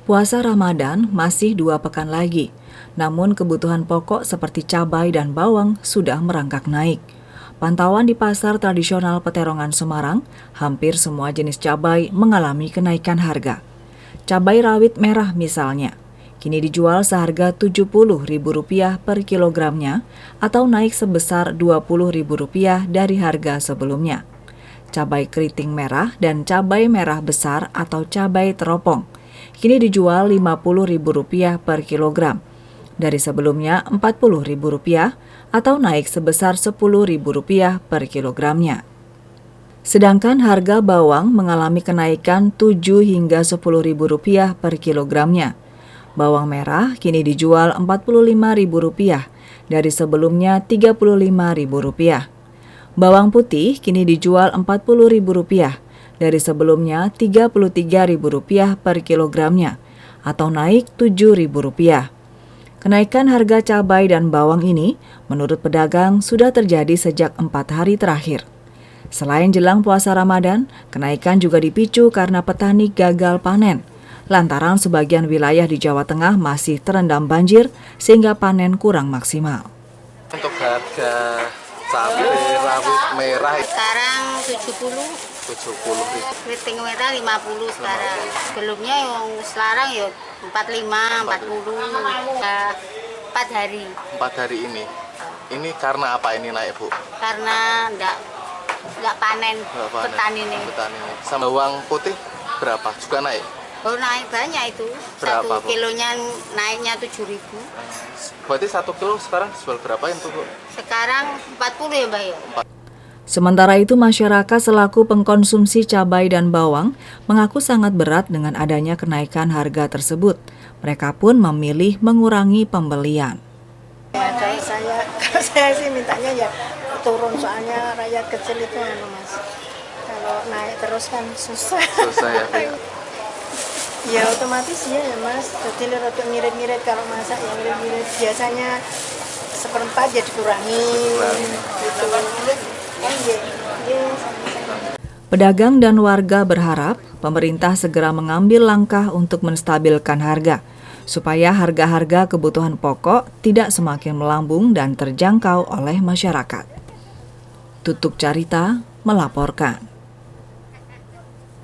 Puasa Ramadan masih 2 pekan lagi, namun kebutuhan pokok seperti cabai dan bawang sudah merangkak naik. Pantauan di pasar tradisional Peterongan Semarang, hampir semua jenis cabai mengalami kenaikan harga. Cabai rawit merah misalnya, kini dijual seharga Rp70.000 per kilogramnya atau naik sebesar Rp20.000 dari harga sebelumnya. Cabai keriting merah dan cabai merah besar atau cabai teropong kini dijual Rp50.000 per kilogram, dari sebelumnya Rp40.000 atau naik sebesar Rp10.000 per kilogramnya. Sedangkan harga bawang mengalami kenaikan Rp7 hingga Rp10.000 per kilogramnya. Bawang merah kini dijual Rp45.000 dari sebelumnya Rp35.000. Bawang putih kini dijual Rp40.000 dari sebelumnya Rp33.000 per kilogramnya atau naik Rp7.000. Kenaikan harga cabai dan bawang ini menurut pedagang sudah terjadi sejak 4 hari terakhir. Selain jelang puasa Ramadan, kenaikan juga dipicu karena petani gagal panen lantaran sebagian wilayah di Jawa Tengah masih terendam banjir sehingga panen kurang maksimal. Untuk harga cabai rawit merah sekarang 70. Keriting merah 50 sekarang. Sebelumnya yang sekarang ya 45, 40. 4 hari. 4 hari ini. Ini karena apa ini naik, Bu? Karena enggak panen petani ini. Sama bawang putih berapa? Juga naik? Oh, naik banyak itu. Berapa, 1 kilonya naiknya 7.000. Berarti 1 kilo sekarang jual berapa itu, Bu? Sekarang 40 ya, Mbak ya? Sementara itu, masyarakat selaku pengkonsumsi cabai dan bawang mengaku sangat berat dengan adanya kenaikan harga tersebut. Mereka pun memilih mengurangi pembelian. Kalau saya sih mintanya ya turun, soalnya rakyat kecil itu Mas. Kalau naik terus kan susah. Susah ya, Bu. Ya otomatis ya Mas, jadi rada ngirit-ngirit kalau masak ya ngirit-ngirit. Biasanya 1/4 ya dikurangi. Gitu. Pedagang dan warga berharap pemerintah segera mengambil langkah untuk menstabilkan harga, supaya harga-harga kebutuhan pokok tidak semakin melambung dan terjangkau oleh masyarakat. Tutuk Carita melaporkan.